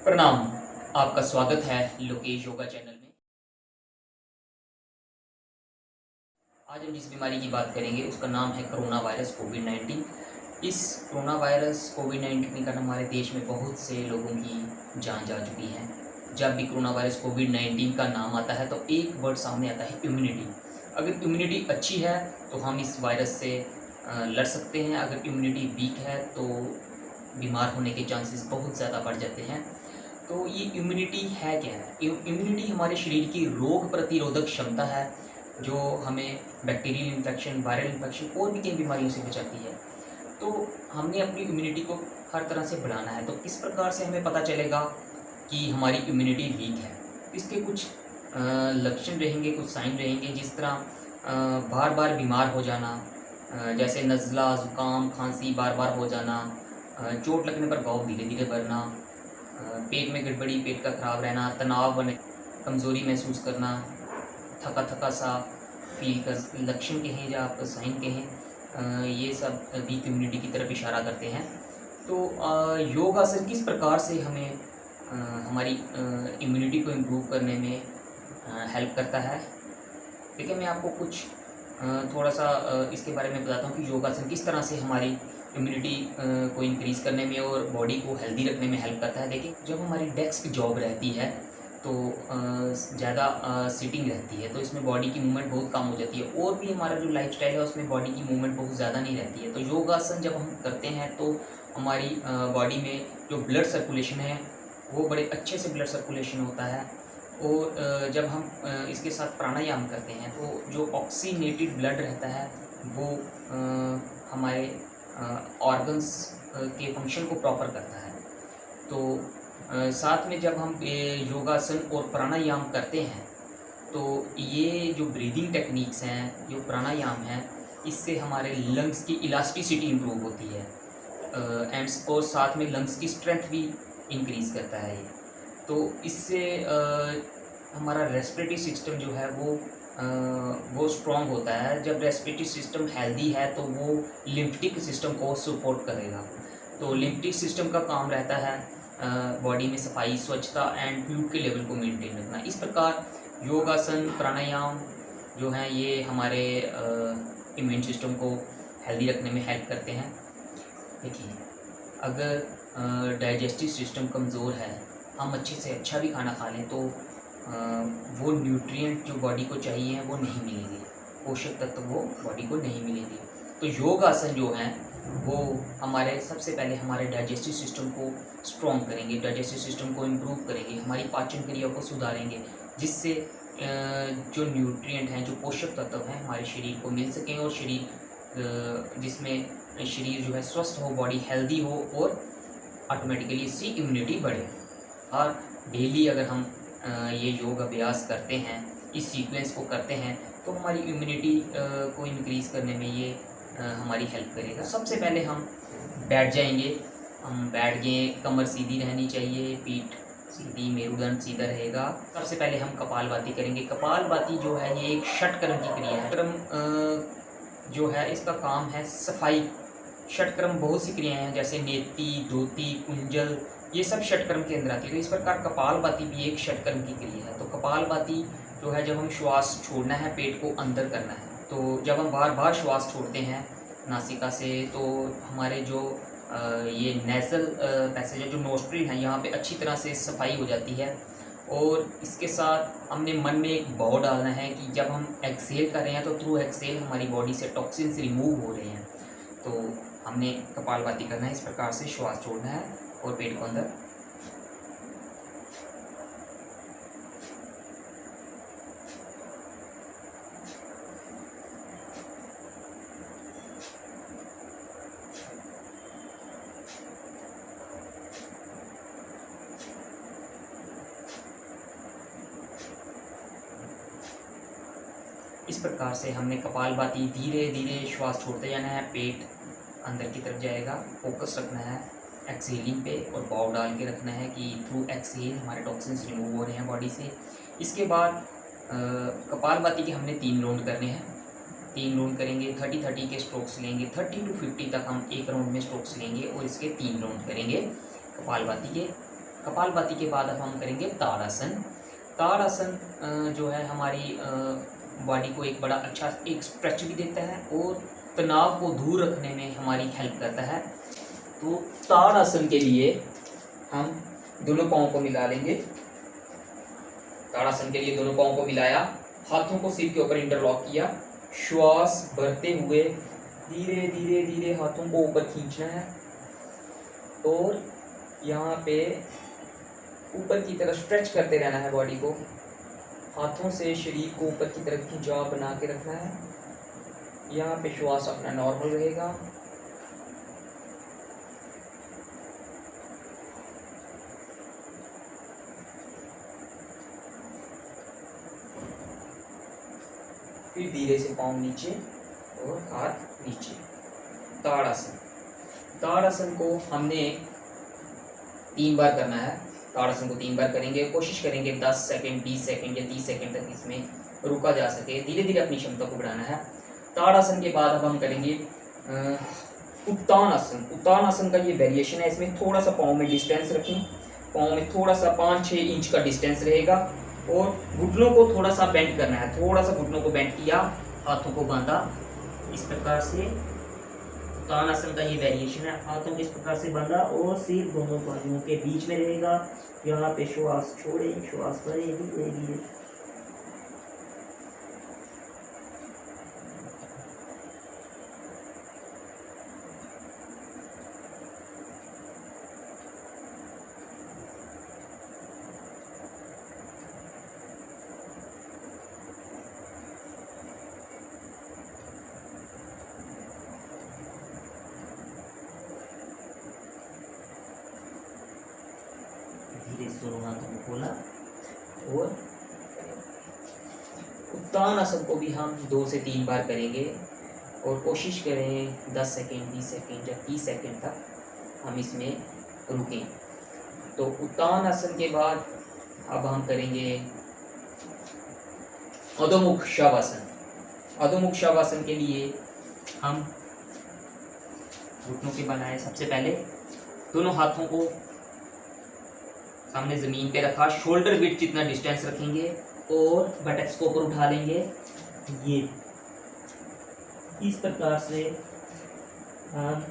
प्रणाम। आपका स्वागत है लोकेश योगा चैनल में। आज हम जिस बीमारी की बात करेंगे उसका नाम है कोरोना वायरस कोविड-19। इस कोरोना वायरस कोविड-19 के कारण हमारे देश में बहुत से लोगों की जान जा चुकी है। जब भी कोरोना वायरस कोविड-19 का नाम आता है तो एक वर्ड सामने आता है इम्यूनिटी। अगर इम्यूनिटी अच्छी है तो हम इस वायरस से लड़ सकते हैं। अगर इम्यूनिटी वीक है तो बीमार होने के चांसेस बहुत ज़्यादा बढ़ जाते हैं। तो ये इम्यूनिटी है क्या है? इम्यूनिटी हमारे शरीर की रोग प्रतिरोधक क्षमता है जो हमें बैक्टीरियल इन्फेक्शन, वायरल इन्फेक्शन और भी कई बीमारियों से बचाती है। तो हमने अपनी इम्यूनिटी को हर तरह से बढ़ाना है। तो किस प्रकार से हमें पता चलेगा कि हमारी इम्यूनिटी वीक है? इसके कुछ लक्षण रहेंगे, कुछ साइन रहेंगे, जिस तरह बार बार बीमार हो जाना, जैसे नज़ला, ज़ुकाम, खांसी बार बार हो जाना, चोट लगने पर घाव धीरे धीरे बढ़ना, पेट में गड़बड़ी, पेट का खराब रहना, तनाव बने, कमज़ोरी महसूस करना, थका थका सा फील कर, लक्षण कहें या आप साइन कहें, ये सब वीक इम्यूनिटी की तरफ इशारा करते हैं। तो योगासन किस प्रकार से हमें हमारी इम्यूनिटी को इम्प्रूव करने में हेल्प करता है। देखिए, मैं आपको कुछ थोड़ा सा इसके बारे में बताता हूँ कि योगासन किस तरह से हमारी इम्यूनिटी को इंक्रीज़ करने में और बॉडी को हेल्दी रखने में हेल्प करता है। देखिए, जब हमारी डेस्क जॉब रहती है तो ज़्यादा सिटिंग रहती है, तो इसमें बॉडी की मूवमेंट बहुत कम हो जाती है, और भी हमारा जो लाइफस्टाइल है उसमें बॉडी की मूवमेंट बहुत ज़्यादा नहीं रहती है। तो योगासन जब हम करते हैं तो हमारी बॉडी में जो ब्लड सर्कुलेशन है वो बड़े अच्छे से ब्लड सर्कुलेशन होता है। और जब हम इसके साथ प्राणायाम करते हैं तो जो ऑक्सीनेटेड ब्लड रहता है वो हमारे ऑर्गन्स के फंक्शन को प्रॉपर करता है। तो साथ में जब हम योगासन और प्राणायाम करते हैं तो ये जो ब्रीदिंग टेक्निक्स हैं, जो प्राणायाम हैं, इससे हमारे लंग्स की इलास्टिसिटी इम्प्रूव होती है एंड और साथ में लंग्स की स्ट्रेंथ भी इंक्रीज़ करता है ये। तो इससे हमारा रेस्पिरेटरी सिस्टम जो है वो स्ट्रॉन्ग होता है। जब रेस्पिरेटरी सिस्टम हेल्दी है तो वो लिम्फेटिक सिस्टम को सपोर्ट करेगा। तो लिम्फेटिक सिस्टम का काम रहता है बॉडी में सफाई, स्वच्छता एंड फ्लूइड के लेवल को मेंटेन रखना। इस प्रकार योगासन, प्राणायाम जो हैं ये हमारे इम्यून सिस्टम को हेल्दी रखने में हेल्प करते हैं। देखिए, अगर डाइजेस्टिव सिस्टम कमज़ोर है, हम अच्छे से अच्छा भी खाना खा लें तो वो न्यूट्रिएंट जो बॉडी को चाहिए वो नहीं मिलेंगे, पोषक तत्व वो बॉडी को नहीं मिलेंगे। तो योगासन जो हैं वो हमारे सबसे पहले हमारे डाइजेस्टिव सिस्टम को स्ट्रॉन्ग करेंगे, डाइजेस्टिव सिस्टम को इम्प्रूव करेंगे, हमारी पाचन क्रिया को सुधारेंगे, जिससे जो न्यूट्रिएंट हैं, जो पोषक तत्व हैं, हमारे शरीर को मिल सकें और शरीर जिसमें शरीर जो है स्वस्थ हो, बॉडी हेल्दी हो और ऑटोमेटिकली इससे इम्यूनिटी बढ़े। और डेली अगर हम ये योग अभ्यास करते हैं, इस सीक्वेंस को करते हैं, तो हमारी इम्यूनिटी को इंक्रीज़ करने में ये हमारी हेल्प करेगा। सबसे पहले हम बैठ जाएंगे, हम बैठ गए, कमर सीधी रहनी चाहिए, पीठ सीधी, मेरुदंड सीधा रहेगा। सबसे पहले हम कपालभाति करेंगे। कपालभाति जो है ये एक षटकर्म की क्रिया है। क्रम जो है इसका काम है सफाई। षटकर्म बहुत सी क्रियाएँ हैं, जैसे नेति, धोती, कुंजल, ये सब षटकर्म के अंदर आती है। तो इस प्रकार कपालभाति भी एक षटकर्म की क्रिया है। तो कपालभाति जो है, जब हम श्वास छोड़ना है, पेट को अंदर करना है, तो जब हम बार बार श्वास छोड़ते हैं नासिका से तो हमारे जो ये नेज़ल पैसेज है, जो नोस्ट्रिल हैं, यहाँ पे अच्छी तरह से सफाई हो जाती है। और इसके साथ हमने मन में एक भाव डालना है कि जब हम एक्सेल कर रहे हैं तो थ्रू एक्सेल हमारी बॉडी से टॉक्सिन्स रिमूव हो रहे हैं। तो हमने कपालभाति करना है, इस प्रकार से श्वास छोड़ना है और पेट को अंदर। इस प्रकार से हमने कपालभाति धीरे धीरे श्वास छोड़ते जाना है, पेट अंदर की तरफ जाएगा, फोकस रखना है एक्सहेलिंग पे और भाव डाल के रखना है कि थ्रू एक्सहेल हमारे टॉक्सिन्स रिमूव हो रहे हैं बॉडी से। इसके बाद कपालभाति के हमने 3 राउंड करने हैं। 3 राउंड करेंगे, 30-30 के स्ट्रोक्स लेंगे, 30 to 50 तक हम एक राउंड में स्ट्रोक्स लेंगे और इसके 3 राउंड करेंगे कपालभाति के। कपालभाति के बाद अब हम करेंगे ताड़ासन। ताड़ासन जो है हमारी बॉडी को एक बड़ा अच्छा एक स्ट्रेच भी देता है और तनाव को दूर रखने में हमारी हेल्प करता है। तो ताड़ासन के लिए हम दोनों पाँव को मिला लेंगे। ताड़ासन के लिए दोनों पाँव को मिलाया, हाथों को सिर के ऊपर इंटरलॉक किया, श्वास भरते हुए धीरे धीरे धीरे हाथों को ऊपर खींचना है और यहाँ पे ऊपर की तरफ स्ट्रेच करते रहना है बॉडी को। हाथों से शरीर को ऊपर की तरफ खिंचाव बना के रखना है। यहाँ पे श्वास अपना नॉर्मल रहेगा। फिर धीरे से पाँव नीचे और हाथ नीचे। ताड़ासन। ताड़ासन को हमने 3 बार करना है। ताड़ासन को 3 बार करेंगे। कोशिश करेंगे 10 सेकंड, 20 सेकंड या 30 सेकंड तक इसमें रुका जा सके। धीरे धीरे अपनी क्षमता को बढ़ाना है। ताड़ासन के बाद अब हम करेंगे उत्तानासन। उत्तानासन का ये वेरिएशन है। इसमें थोड़ा सा पाँव में डिस्टेंस रखें। पाँव में थोड़ा सा 5-6 इंच का डिस्टेंस रहेगा और घुटनों को थोड़ा सा बेंड करना है। थोड़ा सा घुटनों को बेंड किया, हाथों को बांधा इस प्रकार से। उत्तानासन का ये वेरिएशन है। हाथों को इस प्रकार से बांधा और सिर दोनों बाजुओं के बीच में रहेगा। यहाँ पे श्वास छोड़े, श्वास भरे धीरे धीरे। धीरे से दोनों हाथों को खोला और उत्तानासन को भी हम 2 से 3 बार करेंगे और कोशिश करें 10 सेकंड, 20 सेकंड या 30 सेकंड तक हम इसमें रुकें। तो उत्तानासन के बाद अब हम करेंगे अधोमुख शवासन। अधोमुख शवासन के लिए हम घुटनों के बनाए। सबसे पहले दोनों हाथों को सामने ज़मीन पे रखा, शोल्डर विड्थ जितना डिस्टेंस रखेंगे और बटक्स को ऊपर उठा लेंगे। ये इस प्रकार से हम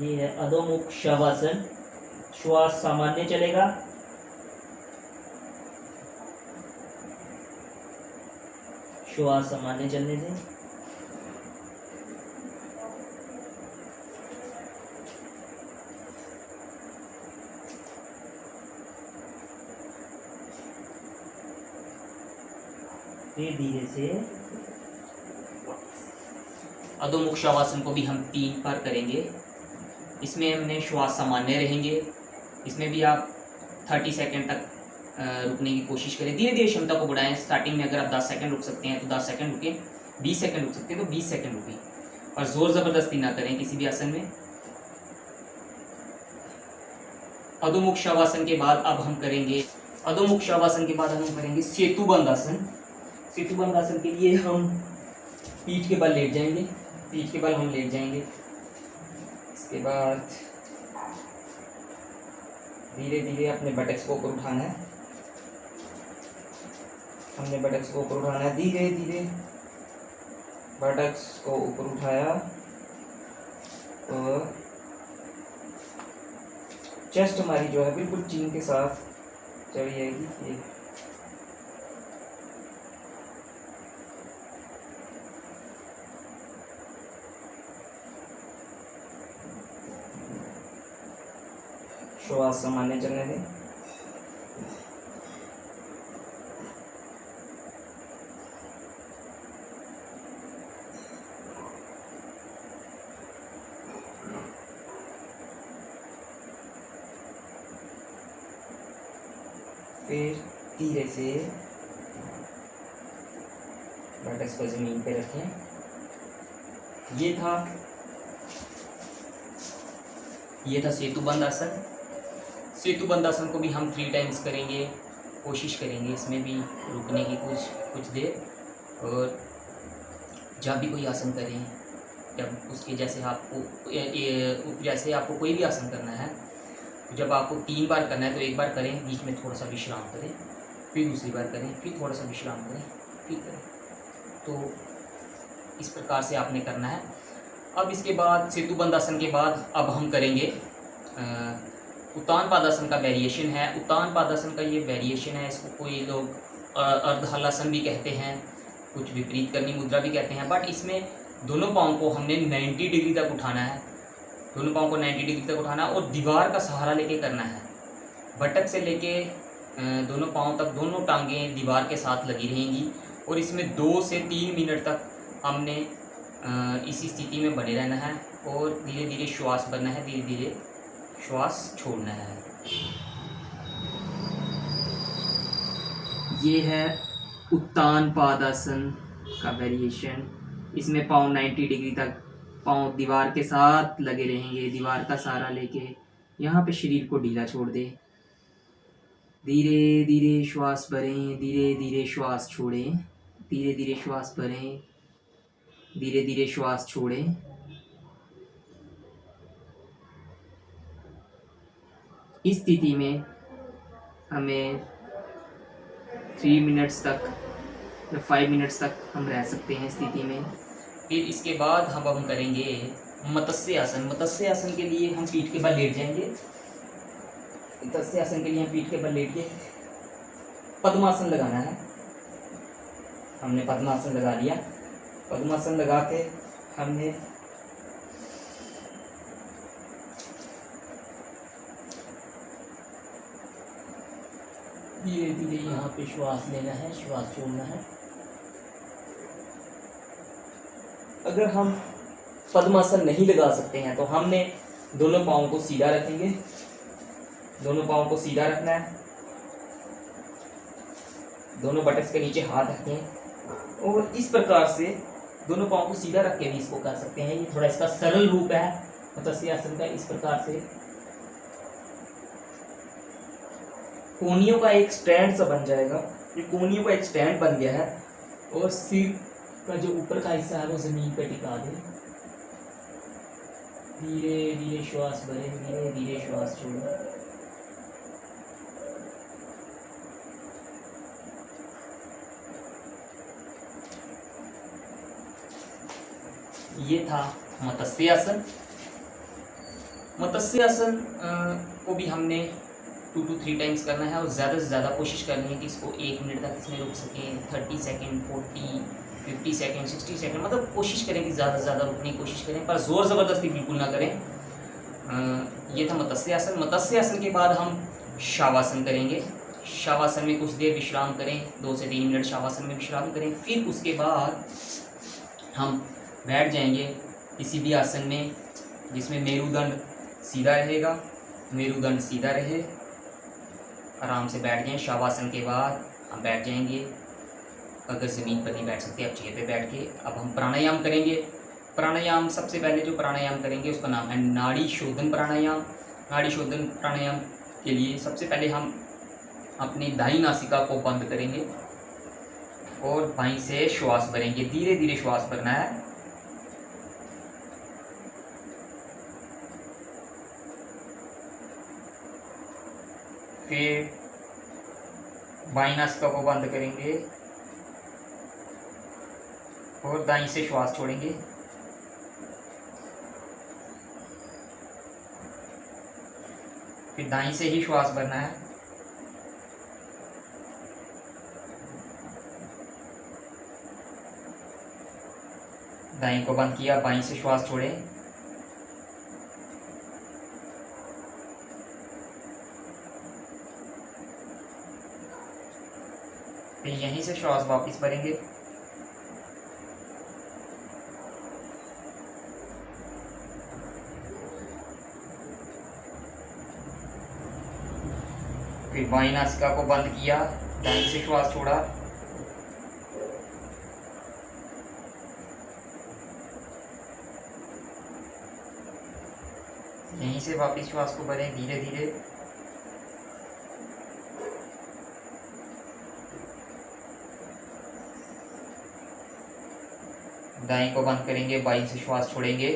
ये है अधोमुख शवासन। श्वास सामान्य चलेगा। श्वास सामान्य चलने दें। फिर धीरे से अधोमुख शवासन को भी हम 3 बार करेंगे। इसमें हमने श्वास सामान्य रहेंगे। इसमें भी आप 30 सेकंड तक रुकने की कोशिश करें। धीरे धीरे क्षमता को बढ़ाएं। स्टार्टिंग में अगर आप 10 सेकंड रुक सकते हैं तो 10 सेकंड रुकें, 20 सेकंड रुक सकते हैं तो 20 सेकंड रुकें और ज़ोर ज़बरदस्ती ना करें किसी भी आसन में। अधोमुख शवासन के बाद अब हम करेंगे सेतुबंध आसन। सेतुबंध आसन के लिए हम पीठ के बल लेट जाएंगे। पीठ के बल हम लेट जाएंगे। इसके बाद धीरे धीरे अपने बटक्स को ऊपर उठाना है। हमने बटक्स को ऊपर उठाना है। धीरे धीरे बटक्स को ऊपर उठाया और चेस्ट हमारी जो है बिल्कुल चीन के साथ चढ़ी जाएगी। ये श्वास सामान्य चलने दें। फिर धीरे से बटक्स को जमीन पे रखें। ये था सेतुबंध आसन। सेतुबंध आसन को भी हम 3 टाइम्स करेंगे। कोशिश करेंगे इसमें भी रुकने की कुछ देर और जब भी कोई आसन करें, जब उसके जैसे आपको कोई भी आसन करना है, जब आपको 3 बार करना है तो 1 बार करें, बीच में थोड़ा सा विश्राम करें, फिर दूसरी बार करें, फिर थोड़ा सा विश्राम करें, फिर करें। तो इस प्रकार से आपने करना है। अब इसके बाद सेतुबंध आसन के बाद अब हम करेंगे उत्तान पादासन का वेरिएशन है। उत्तान पादासन का ये वेरिएशन है, इसको कोई लोग अर्धहलासन भी कहते हैं, कुछ विपरीत करनी मुद्रा भी कहते हैं। बट इसमें दोनों पाँव को हमने 90 डिग्री तक उठाना है, दोनों पाँव को 90 डिग्री तक उठाना है और दीवार का सहारा लेके करना है। बटक से लेके दोनों पाँव तक दोनों टांगें दीवार के साथ लगी रहेंगी और इसमें 2 से 3 मिनट तक हमने इसी स्थिति में बने रहना है और धीरे धीरे श्वास भरना है, धीरे धीरे श्वास छोड़ना है। ये है उत्तान पादासन का वेरिएशन। इसमें पाँव 90 डिग्री तक पाँव दीवार के साथ लगे रहेंगे, दीवार का सहारा लेके। यहाँ पे शरीर को ढीला छोड़ दें, धीरे धीरे श्वास भरें, धीरे धीरे श्वास छोड़ें, धीरे धीरे श्वास भरें, धीरे धीरे श्वास छोड़ें। इस स्थिति में हमें 3 मिनट्स तक या 5 मिनट्स तक हम रह सकते हैं स्थिति में। फिर इसके बाद हम करेंगे मत्स्य आसन। मत्स्य आसन के लिए हम पीठ के बल लेट जाएंगे। मत्स्य आसन के लिए हम पीठ के बल लेट के पद्मासन लगाना है। हमने पद्मासन लगा लिया। पद्मासन लगा के हमने धीरे धीरे यहाँ पे श्वास लेना है, श्वास छोड़ना है। अगर हम पद्मासन नहीं लगा सकते हैं तो हमने दोनों पाँव को सीधा रखेंगे, दोनों पाँव को सीधा रखना है, दोनों बटक्स के नीचे हाथ रखें और इस प्रकार से दोनों पाँव को सीधा रख के भी इसको कर सकते हैं। ये थोड़ा इसका सरल रूप है मत्स्य आसन का। इस प्रकार से कोहनियों का एक स्टैंड सा बन जाएगा। ये कोहनियों का एक स्टैंड बन गया है और सिर का जो ऊपर का हिस्सा है वो जमीन पे टिका दे। धीरे धीरे श्वास भरें, धीरे धीरे श्वास छोड़ें। ये था मत्स्य आसन। मत्स्य आसन को भी हमने 2 to 3 टाइम्स करना है और ज़्यादा से ज़्यादा कोशिश करनी है कि इसको 1 मिनट तक इसमें रुक सकें। 30 सेकेंड, 40, 50 सेकेंड, 60 सेकेंड, मतलब कोशिश करें कि ज़्यादा से ज़्यादा रुकने की कोशिश करें, पर ज़ोर ज़बरदस्ती बिल्कुल ना करें। ये था मत्स्य आसन। मत्स्य आसन के बाद हम शवासन करेंगे। शवासन में कुछ देर विश्राम करें, 2 से 3 मिनट शवासन में विश्राम करें। फिर उसके बाद हम बैठ जाएंगे किसी भी आसन में जिसमें मेरुदंड सीधा रहेगा। मेरुदंड सीधा रहे, आराम से बैठ जाएं। शवासन के बाद हम बैठ जाएंगे। अगर ज़मीन पर नहीं बैठ सकते आप चेयर पे बैठ के अब हम प्राणायाम करेंगे। प्राणायाम सबसे पहले जो प्राणायाम करेंगे उसका नाम है नाड़ी शोधन प्राणायाम। नाड़ी शोधन प्राणायाम के लिए सबसे पहले हम अपनी दाहिनी नासिका को बंद करेंगे और बाईं से श्वास भरेंगे। धीरे धीरे श्वास भरना है। फिर बाईं नासिका को बंद करेंगे और दाईं से श्वास छोड़ेंगे। फिर दाईं से ही श्वास भरना है। दाईं को बंद किया, बाईं से श्वास छोड़ें। फिर यहीं से श्वास वापस भरेंगे। फिर बाईं नासिका को बंद किया, दाईं से श्वास छोड़ा। यहीं से वापस श्वास को भरें धीरे धीरे। दाएं को बंद करेंगे, बाएं से श्वास छोड़ेंगे।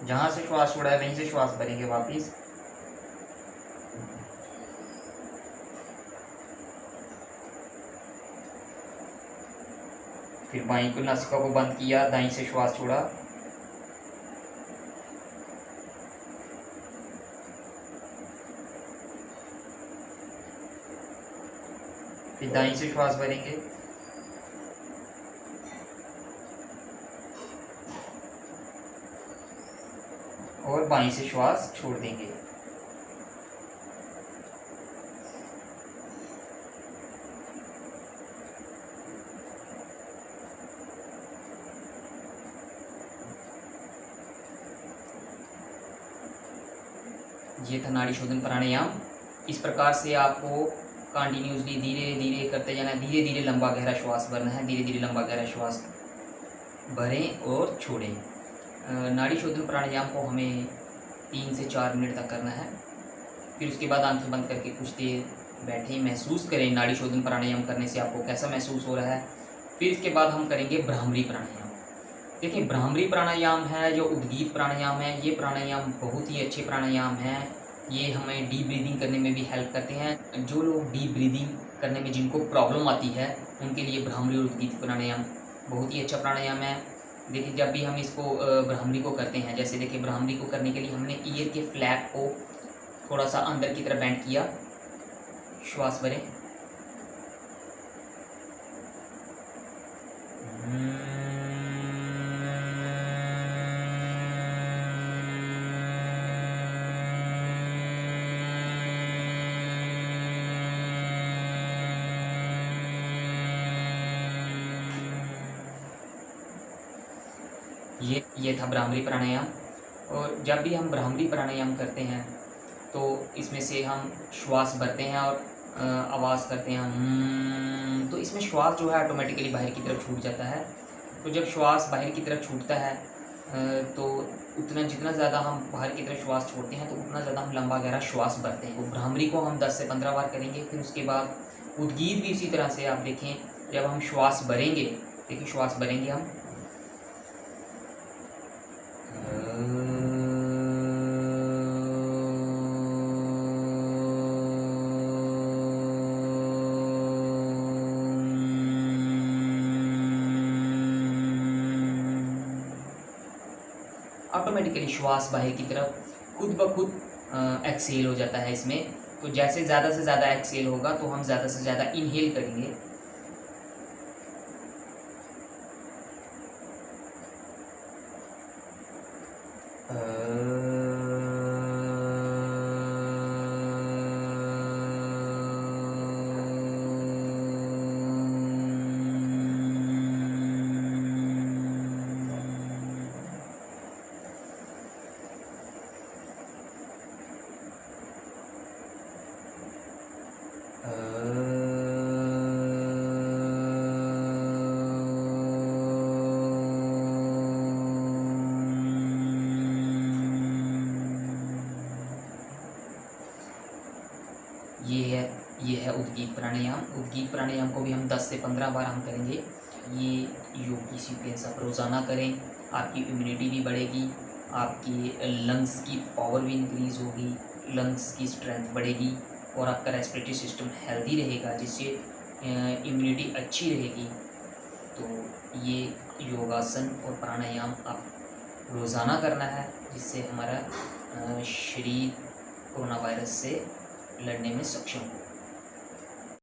जहां से श्वास छोड़ा है वहीं से श्वास भरेंगे वापिस। फिर बाईं को नासिका को बंद किया, दाईं से श्वास छोड़ा। फिर दाईं से श्वास भरेंगे। और बाईं से श्वास छोड़ देंगे। ये था नाड़ी शोधन प्राणायाम। इस प्रकार से आपको कंटिन्यूसली धीरे धीरे करते जाना है। धीरे धीरे लंबा गहरा श्वास भरना है। धीरे धीरे लंबा गहरा श्वास भरें और छोड़ें। नाड़ी शोधन प्राणायाम को हमें 3 से 4 मिनट तक करना है। फिर उसके बाद आंखें बंद करके कुछ देर बैठें, महसूस करें नाड़ी शोधन प्राणायाम करने से आपको कैसा महसूस हो रहा है। फिर इसके बाद हम करेंगे भ्रामरी प्राणायाम। देखिए, भ्रामरी प्राणायाम है जो उद्गीत प्राणायाम है, ये प्राणायाम बहुत ही अच्छे प्राणायाम हैं। ये हमें डीप ब्रीदिंग करने में भी हेल्प करते हैं। जो लोग डीप ब्रीदिंग करने में जिनको प्रॉब्लम आती है उनके लिए भ्रामरी और उद्गीत प्राणायाम बहुत ही अच्छा प्राणायाम है। देखिए, जब भी हम इसको भ्रामरी को करते हैं, जैसे देखिए भ्रामरी को करने के लिए हमने ईयर के फ्लैप को थोड़ा सा अंदर की तरफ बेंड किया, श्वास भरें। ये था भ्रामरी प्राणायाम। और जब भी हम भ्रामरी प्राणायाम करते हैं तो इसमें से हम श्वास भरते हैं और आवाज़ करते हैं तो इसमें श्वास जो है ऑटोमेटिकली बाहर की तरफ छूट जाता है। तो जब श्वास बाहर की तरफ छूटता है तो उतना जितना ज़्यादा हम बाहर की तरफ श्वास छोड़ते हैं तो उतना ज़्यादा हम लंबा गहरा श्वास भरते हैं। तो भ्रामरी को हम 10 से 15 बार करेंगे। फिर उसके बाद उद्गीत भी इसी तरह से आप देखें, जब हम श्वास भरेंगे, देखिए श्वास भरेंगे हम ऑटोमेटिकली श्वास बाहर की तरफ खुद ब खुद एक्सेल हो जाता है इसमें। तो जैसे ज़्यादा से ज़्यादा एक्सेल होगा तो हम ज़्यादा से ज़्यादा इनहेल करेंगे। ये है उद्गीत प्राणायाम। उद्गीत प्राणायाम को भी हम 10 से 15 बार हम करेंगे। ये योग की सीक्वेंस आप रोज़ाना करें, आपकी इम्यूनिटी भी बढ़ेगी, आपकी लंग्स की पावर भी इंक्रीज़ होगी, लंग्स की स्ट्रेंथ बढ़ेगी और आपका रेस्पिरेटरी सिस्टम हेल्दी रहेगा, जिससे इम्यूनिटी अच्छी रहेगी। तो ये योगासन और प्राणायाम आप रोज़ाना करना है, जिससे हमारा शरीर कोरोना वायरस से लड़ने में सक्षम हो।